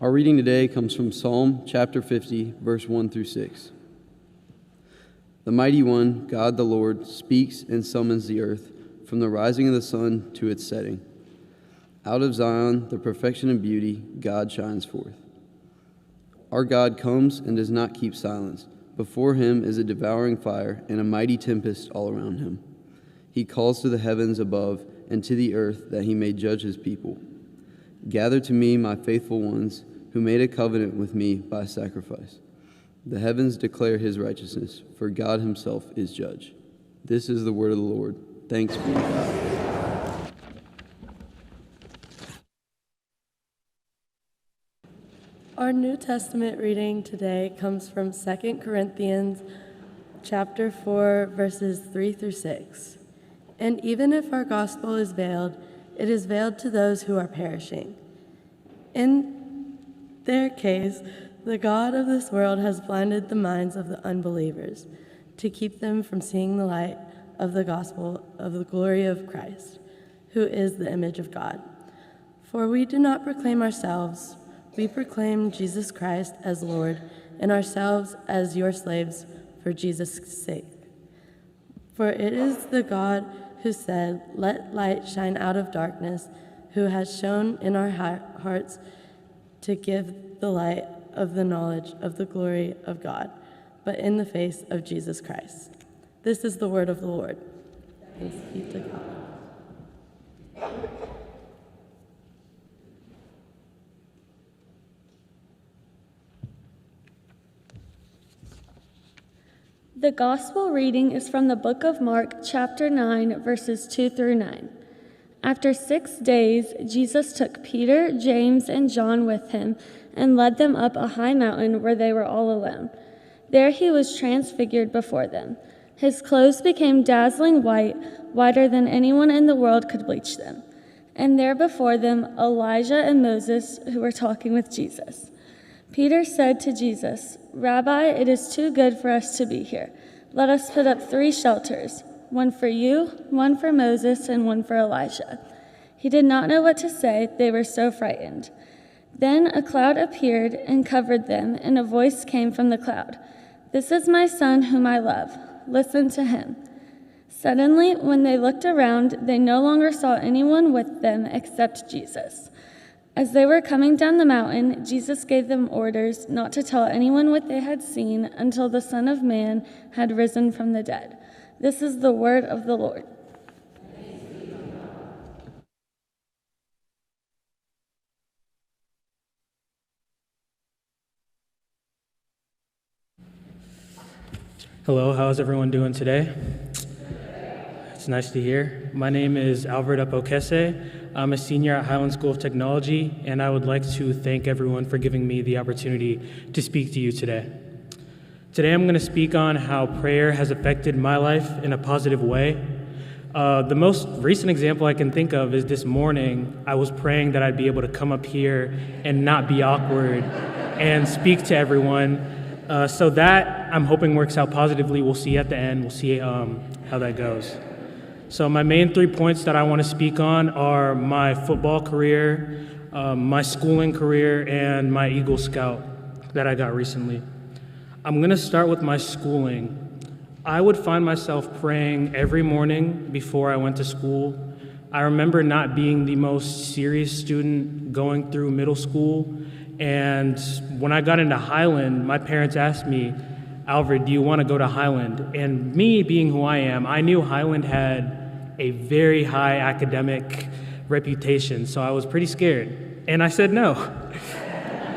Our reading today comes from Psalm chapter 50, verse 1 through 6. The mighty one, God the Lord, speaks and summons the earth from the rising of the sun to its setting. Out of Zion, the perfection and beauty, God shines forth. Our God comes and does not keep silence. Before him is a devouring fire and a mighty tempest all around him. He calls to the heavens above and to the earth that he may judge his people. Gather to me my faithful ones who made a covenant with me by sacrifice. The heavens declare his righteousness, for God himself is judge. This is the word of the Lord. Thanks be to God. Our New Testament reading today comes from 2 Corinthians chapter 4, verses 3 through 6. And even if our gospel is veiled, it is veiled to those who are perishing. In their case, the God of this world has blinded the minds of the unbelievers to keep them from seeing the light of the gospel of the glory of Christ, who is the image of God. For we do not proclaim ourselves, we proclaim Jesus Christ as Lord, and ourselves as your slaves for Jesus' sake. For it is the God who said, "Let light shine out of darkness," who has shone in our hearts to give the light of the knowledge of the glory of God, but in the face of Jesus Christ. This is the word of the Lord. Thanks be to God. The Gospel reading is from the book of Mark, chapter 9, verses 2 through 9. After 6 days, Jesus took Peter, James, and John with him and led them up a high mountain where they were all alone. There he was transfigured before them. His clothes became dazzling white, whiter than anyone in the world could bleach them. And there before them, Elijah and Moses, who were talking with Jesus. Peter said to Jesus, "Rabbi, it is too good for us to be here. Let us put up 3 shelters, one for you, one for Moses, and one for Elijah." He did not know what to say, they were so frightened. Then a cloud appeared and covered them, and a voice came from the cloud. "This is my son whom I love. Listen to him." Suddenly, when they looked around, they no longer saw anyone with them except Jesus. As they were coming down the mountain, Jesus gave them orders not to tell anyone what they had seen until the Son of Man had risen from the dead. This is the word of the Lord. Hello, how's everyone doing today? It's nice to hear. My name is Alvord Apau-Kase. I'm a senior at Highland School of Technology, and I would like to thank everyone for giving me the opportunity to speak to you today. Today I'm going to speak on how prayer has affected my life in a positive way. The most recent example I can think of is this morning I was praying that I'd be able to come up here and not be awkward and speak to everyone. So that I'm hoping works out positively. We'll see at the end. We'll see how that goes. So my main 3 points that I want to speak on are my football career, my schooling career, and my Eagle Scout that I got recently. I'm going to start with my schooling. I would find myself praying every morning before I went to school. I remember not being the most serious student going through middle school, and when I got into Highland, my parents asked me, "Alvord, do you want to go to Highland?" And me being who I am, I knew Highland had a very high academic reputation, so I was pretty scared. And I said no.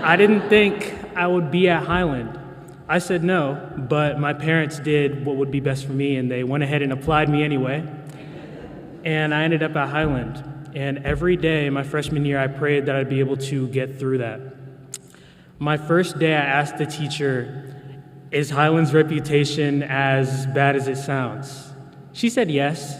I didn't think I would be at Highland. I said no, but my parents did what would be best for me, and they went ahead and applied me anyway. And I ended up at Highland. And every day, my freshman year, I prayed that I'd be able to get through that. My first day, I asked the teacher, "Is Highland's reputation as bad as it sounds?" She said yes,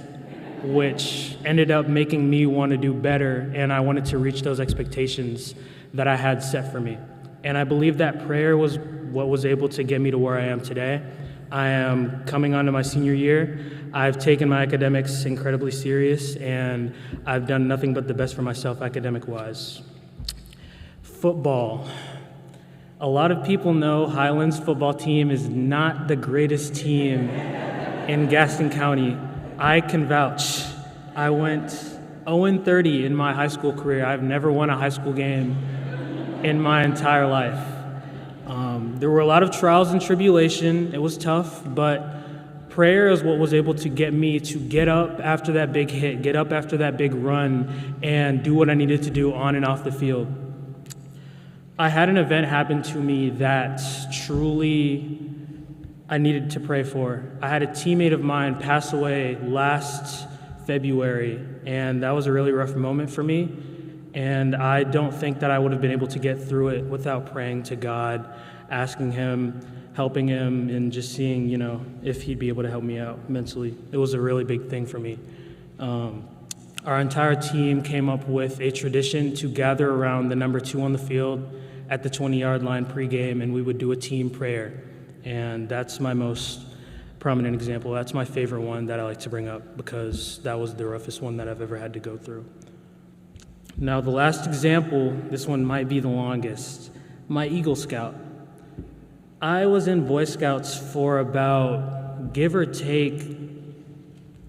which ended up making me want to do better, and I wanted to reach those expectations that I had set for me. And I believe that prayer was what was able to get me to where I am today. I am coming onto my senior year. I've taken my academics incredibly serious, and I've done nothing but the best for myself academic-wise. Football. A lot of people know Highlands football team is not the greatest team in Gaston County. I can vouch. I went 0-30 in my high school career. I've never won a high school game in my entire life. There were a lot of trials and tribulation. It was tough, but prayer is what was able to get me to get up after that big hit, get up after that big run, and do what I needed to do on and off the field. I had an event happen to me that truly I needed to pray for. I had a teammate of mine pass away last February, and that was a really rough moment for me. And I don't think that I would have been able to get through it without praying to God, asking Him, helping Him, and just seeing, if He'd be able to help me out mentally. It was a really big thing for me. Our entire team came up with a tradition to gather around the number 2 on the field at the 20-yard line pregame, and we would do a team prayer. And that's my most prominent example. That's my favorite one that I like to bring up because that was the roughest one that I've ever had to go through. Now, the last example, this one might be the longest, my Eagle Scout. I was in Boy Scouts for about, give or take,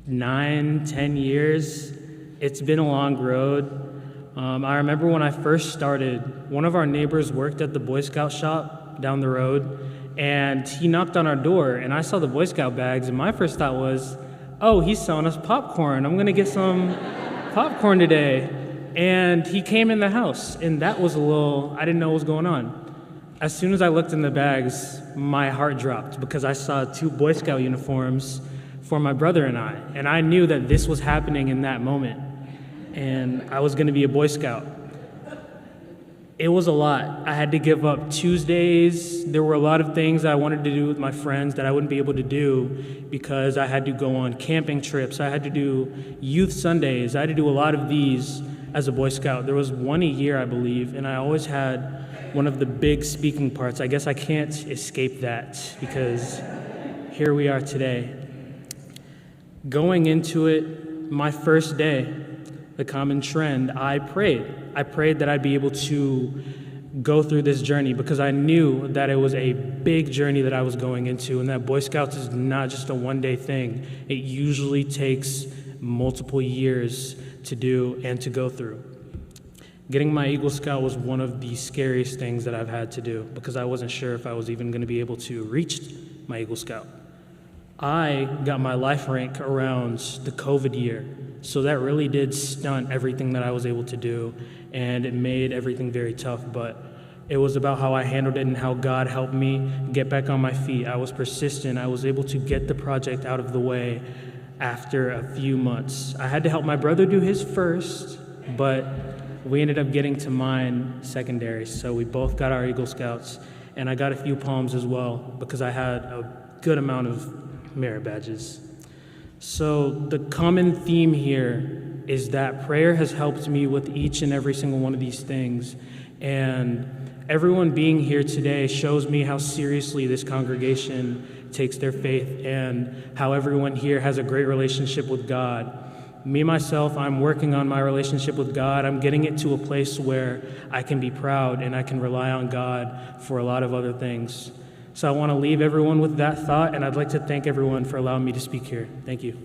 9-10 years. It's been a long road. I remember when I first started, one of our neighbors worked at the Boy Scout shop down the road, and he knocked on our door, and I saw the Boy Scout bags, and my first thought was, oh, he's selling us popcorn. I'm gonna get some popcorn today. And he came in the house, and that was I didn't know what was going on. As soon as I looked in the bags, my heart dropped because I saw 2 Boy Scout uniforms for my brother and I knew that this was happening in that moment, and I was gonna be a Boy Scout. It was a lot. I had to give up Tuesdays. There were a lot of things that I wanted to do with my friends that I wouldn't be able to do because I had to go on camping trips. I had to do youth Sundays. I had to do a lot of these as a Boy Scout. There was one a year, I believe, and I always had one of the big speaking parts. I guess I can't escape that because here we are today. Going into it, my first day, the common trend, I prayed. I prayed that I'd be able to go through this journey because I knew that it was a big journey that I was going into, and that Boy Scouts is not just a one-day thing. It usually takes multiple years to do and to go through. Getting my Eagle Scout was one of the scariest things that I've had to do because I wasn't sure if I was even going to be able to reach my Eagle Scout. I got my life rank around the COVID year, so that really did stunt everything that I was able to do, and it made everything very tough, but it was about how I handled it and how God helped me get back on my feet. I was persistent. I was able to get the project out of the way after a few months. I had to help my brother do his first, but we ended up getting to mine secondary, so we both got our Eagle Scouts, and I got a few palms as well because I had a good amount of merit badges. So the common theme here is that prayer has helped me with each and every single one of these things, and everyone being here today shows me how seriously this congregation takes their faith and how everyone here has a great relationship with God. Me, myself, I'm working on my relationship with God. I'm getting it to a place where I can be proud and I can rely on God for a lot of other things. So I want to leave everyone with that thought, and I'd like to thank everyone for allowing me to speak here. Thank you.